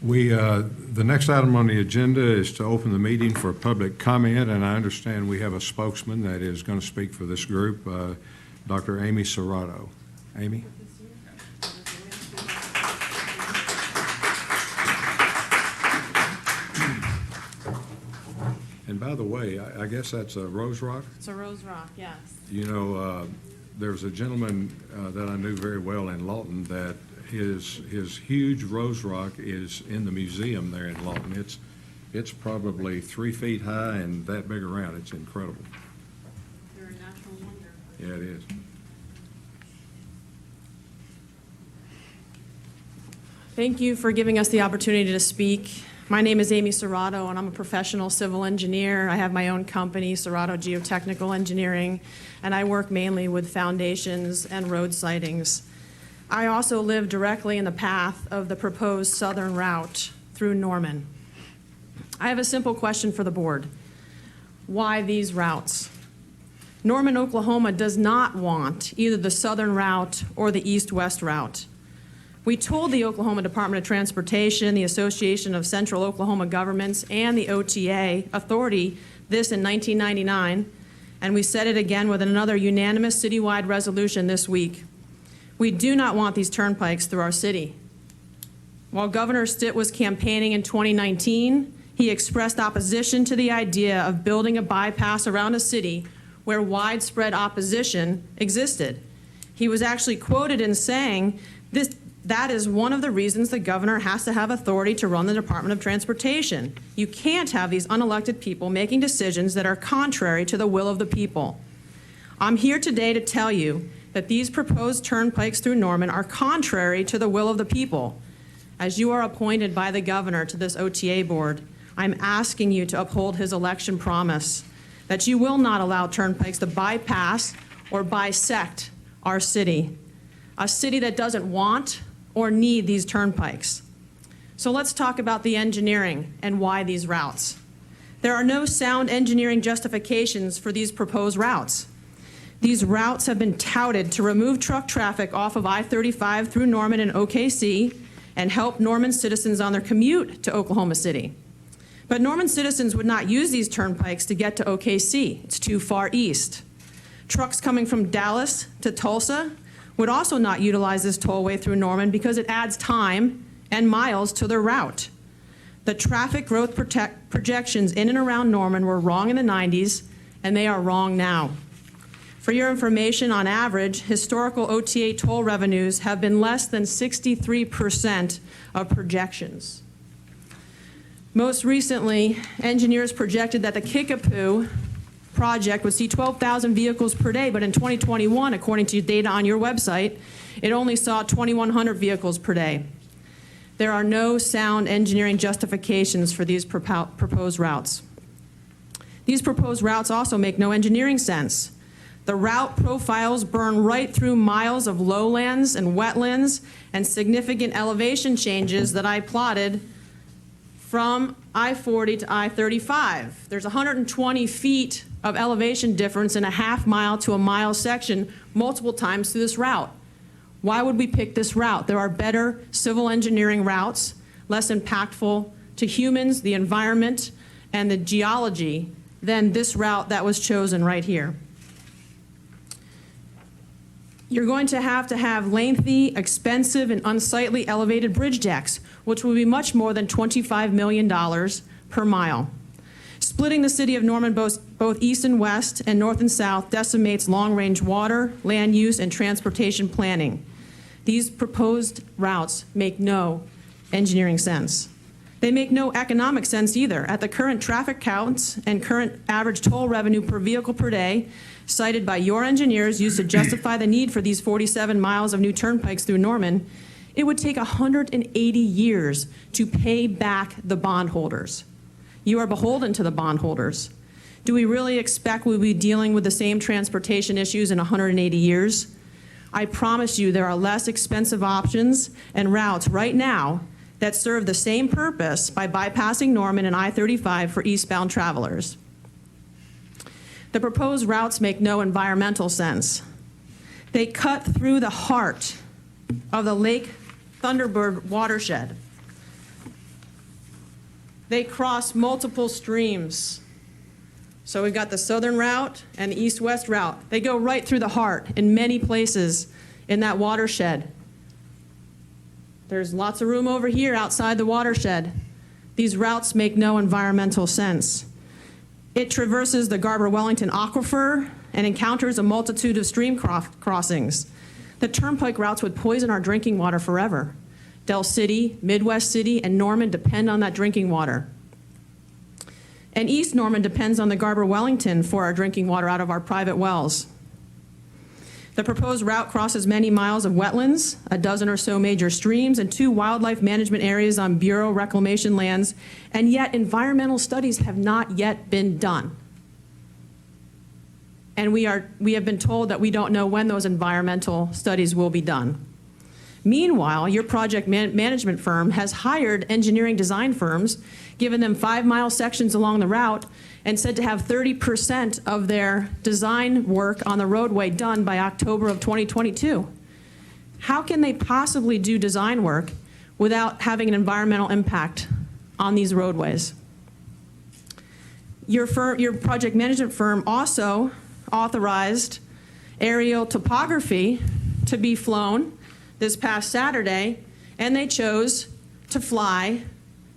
The next item on the agenda is to open the meeting for public comment, and I understand we have a spokesman that is going to speak for this group, Dr. Amy Cerato. Amy? And by the way, I guess that's a Rose Rock? It's a Rose Rock, yes. You know, there's a gentleman that I knew very well in Lawton that his huge Rose Rock is in the museum there in Lawton. It's probably 3 feet high and that big around. It's incredible. They're a natural wonder. Yeah, it is. Thank you for giving us the opportunity to speak. My name is Amy Cerato, and I'm a professional civil engineer. I have my own company, Cerato Geotechnical Engineering, and I work mainly with foundations and road sightings. I also live directly in the path of the proposed southern route through Norman. I have a simple question for the board. Why these routes? Norman, Oklahoma does not want either the southern route or the east-west route. We told the Oklahoma Department of Transportation, the Association of Central Oklahoma Governments, and the OTA Authority this in 1999, and we said it again with another unanimous citywide resolution this week. We do not want these turnpikes through our city. While Governor Stitt was campaigning in 2019, he expressed opposition to the idea of building a bypass around a city where widespread opposition existed. He was actually quoted in saying, that is one of the reasons the governor has to have authority to run the Department of Transportation. You can't have these unelected people making decisions that are contrary to the will of the people. I'm here today to tell you that these proposed turnpikes through Norman are contrary to the will of the people. As you are appointed by the governor to this OTA board, I'm asking you to uphold his election promise that you will not allow turnpikes to bypass or bisect our city, a city that doesn't want or need these turnpikes. So let's talk about the engineering and why these routes. There are no sound engineering justifications for these proposed routes. These routes have been touted to remove truck traffic off of I-35 through Norman and OKC and help Norman citizens on their commute to Oklahoma City. But Norman citizens would not use these turnpikes to get to OKC. It's too far east. Trucks coming from Dallas to Tulsa would also not utilize this tollway through Norman because it adds time and miles to their route. The traffic growth projections in and around Norman were wrong in the 90s, and they are wrong now. For your information, on average, historical OTA toll revenues have been less than 63% of projections. Most recently, engineers projected that the Kickapoo project would see 12,000 vehicles per day, but in 2021, according to data on your website, it only saw 2,100 vehicles per day. There are no sound engineering justifications for these proposed routes. These proposed routes also make no engineering sense. The route profiles burn right through miles of lowlands and wetlands and significant elevation changes that I plotted from I-40 to I-35. There's 120 feet of elevation difference in a half-mile to a mile section multiple times through this route. Why would we pick this route? There are better civil engineering routes, less impactful to humans, the environment, and the geology than this route that was chosen right here. You're going to have lengthy, expensive, and unsightly elevated bridge decks, which will be much more than $25 million per mile. Splitting the city of Norman both east and west and north and south decimates long-range water, land use, and transportation planning. These proposed routes make no engineering sense. They make no economic sense either. At the current traffic counts and current average toll revenue per vehicle per day cited by your engineers used to justify the need for these 47 miles of new turnpikes through Norman, it would take 180 years to pay back the bondholders. You are beholden to the bondholders. Do we really expect we'll be dealing with the same transportation issues in 180 years? I promise you there are less expensive options and routes right now that serve the same purpose by bypassing Norman and I-35 for eastbound travelers. The proposed routes make no environmental sense. They cut through the heart of the Lake Thunderbird watershed. They cross multiple streams. So we've got the southern route and the east-west route. They go right through the heart in many places in that watershed. There's lots of room over here outside the watershed. These routes make no environmental sense. It traverses the Garber-Wellington aquifer and encounters a multitude of stream crossings. The turnpike routes would poison our drinking water forever. Del City, Midwest City, and Norman depend on that drinking water. And East Norman depends on the Garber-Wellington for our drinking water out of our private wells. The proposed route crosses many miles of wetlands, a dozen or so major streams, and 2 wildlife management areas on Bureau reclamation lands, and yet environmental studies have not yet been done. And we have been told that we don't know when those environmental studies will be done. Meanwhile, your project management firm has hired engineering design firms, given them 5-mile sections along the route, and said to have 30% of their design work on the roadway done by October of 2022. How can they possibly do design work without having an environmental impact on these roadways? Your project management firm also authorized aerial topography to be flown this past Saturday, and they chose to fly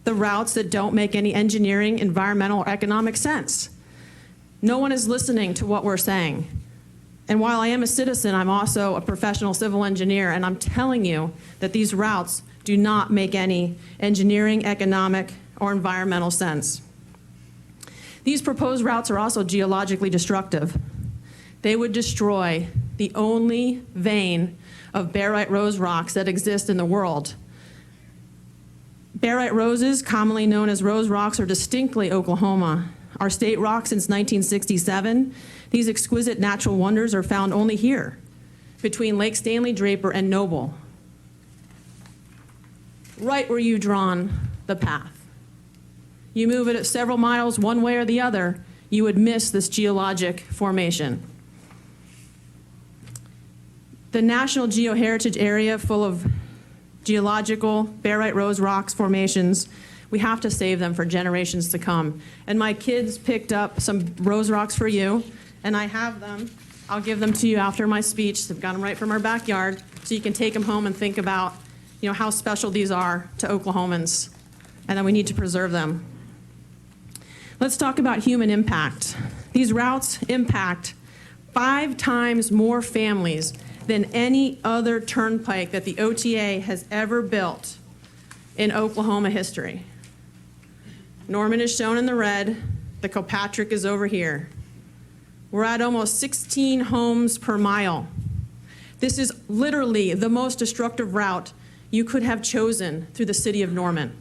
the routes that don't make any engineering, environmental, or economic sense. No one is listening to what we're saying. And while I am a citizen, I'm also a professional civil engineer, and I'm telling you that these routes do not make any engineering, economic, or environmental sense. These proposed routes are also geologically destructive. They would destroy the only vein of barite rose rocks that exist in the world. Barite roses, commonly known as rose rocks, are distinctly Oklahoma. Our state rock since 1967. These exquisite natural wonders are found only here, between Lake Stanley, Draper, and Noble, right where you've drawn the path. You move it at several miles one way or the other, you would miss this geologic formation. The National Geoheritage Area, full of geological barite rose rocks formations, we have to save them for generations to come. And my kids picked up some rose rocks for you, and I have them. I'll give them to you after my speech. I've got them right from our backyard, so you can take them home and think about, how special these are to Oklahomans, and that we need to preserve them. Let's talk about human impact. These routes impact 5 times more families than any other turnpike that the OTA has ever built in Oklahoma history. Norman is shown in the red, the Kilpatrick is over here. We're at almost 16 homes per mile. This is literally the most destructive route you could have chosen through the city of Norman.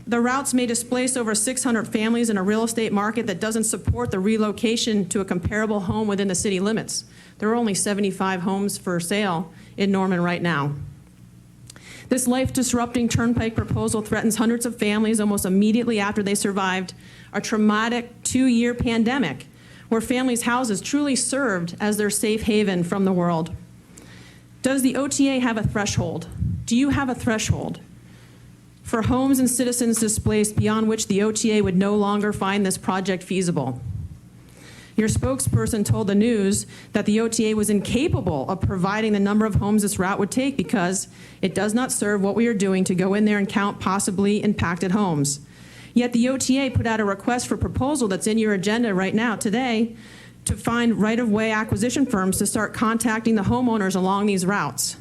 The routes may displace over 600 families in a real estate market that doesn't support the relocation to a comparable home within the city limits. There are only 75 homes for sale in Norman right now. This life-disrupting turnpike proposal threatens hundreds of families almost immediately after they survived a traumatic 2-year pandemic where families' houses truly served as their safe haven from the world. Does the OTA have a threshold? Do you have a threshold for homes and citizens displaced beyond which the OTA would no longer find this project feasible? Your spokesperson told the news that the OTA was incapable of providing the number of homes this route would take because it does not serve what we are doing to go in there and count possibly impacted homes. Yet the OTA put out a request for proposal that's in your agenda right now today to find right-of-way acquisition firms to start contacting the homeowners along these routes.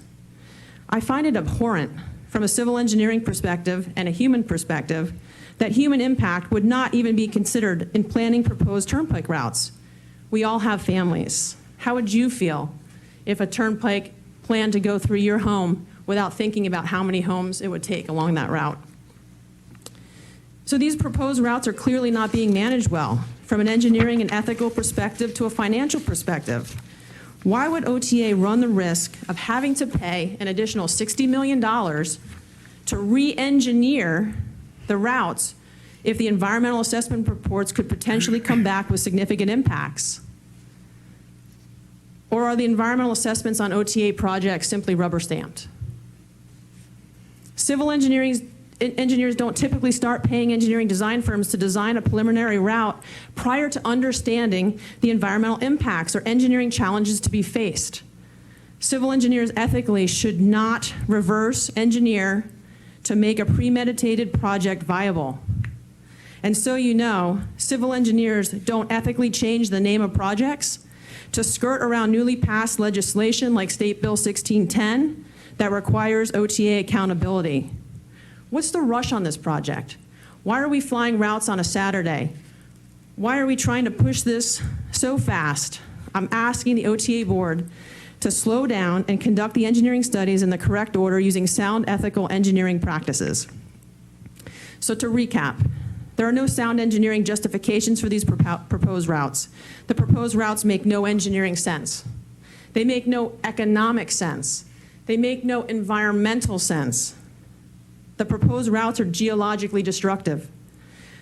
I find it abhorrent from a civil engineering perspective and a human perspective that human impact would not even be considered in planning proposed turnpike routes. We all have families. How would you feel if a turnpike planned to go through your home without thinking about how many homes it would take along that route? So these proposed routes are clearly not being managed well, from an engineering and ethical perspective to a financial perspective. Why would OTA run the risk of having to pay an additional $60 million to re-engineer the routes if the environmental assessment reports could potentially come back with significant impacts? Or are the environmental assessments on OTA projects simply rubber stamped? Civil engineering engineers don't typically start paying engineering design firms to design a preliminary route prior to understanding the environmental impacts or engineering challenges to be faced. Civil engineers ethically should not reverse engineer to make a premeditated project viable. And so you know, civil engineers don't ethically change the name of projects to skirt around newly passed legislation like State Bill 1610 that requires OTA accountability. What's the rush on this project? Why are we flying routes on a Saturday? Why are we trying to push this so fast? I'm asking the OTA board to slow down and conduct the engineering studies in the correct order using sound ethical engineering practices. So to recap, there are no sound engineering justifications for these proposed routes. The proposed routes make no engineering sense. They make no economic sense. They make no environmental sense. The proposed routes are geologically destructive.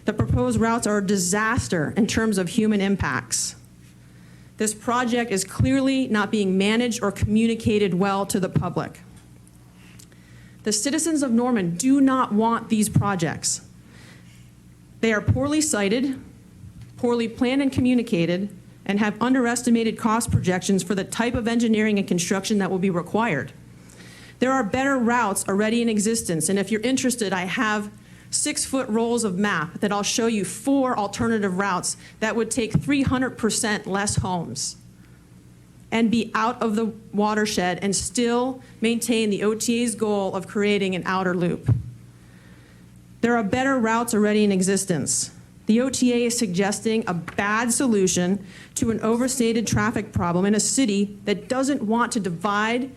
The proposed routes are a disaster in terms of human impacts. This project is clearly not being managed or communicated well to the public. The citizens of Norman do not want these projects. They are poorly sited, poorly planned and communicated, and have underestimated cost projections for the type of engineering and construction that will be required. There are better routes already in existence, and if you're interested, I have 6-foot rolls of map that I'll show you 4 alternative routes that would take 300% less homes and be out of the watershed and still maintain the OTA's goal of creating an outer loop. There are better routes already in existence. The OTA is suggesting a bad solution to an overstated traffic problem in a city that doesn't want to divide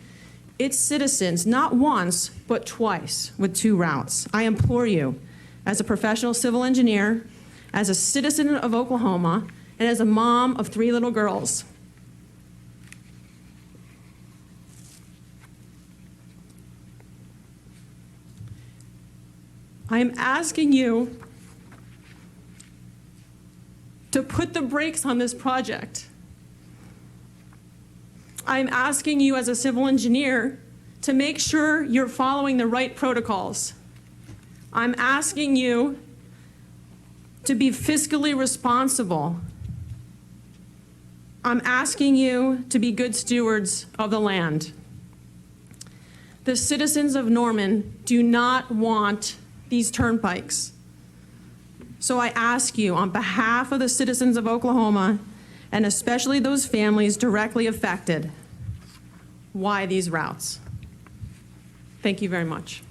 its citizens not once, but twice with 2 routes. I implore you, as a professional civil engineer, as a citizen of Oklahoma, and as a mom of 3 little girls, I am asking you to put the brakes on this project. I'm asking you as a civil engineer to make sure you're following the right protocols. I'm asking you to be fiscally responsible. I'm asking you to be good stewards of the land. The citizens of Norman do not want these turnpikes. So I ask you, on behalf of the citizens of Oklahoma, and especially those families directly affected, why these routes? Thank you very much.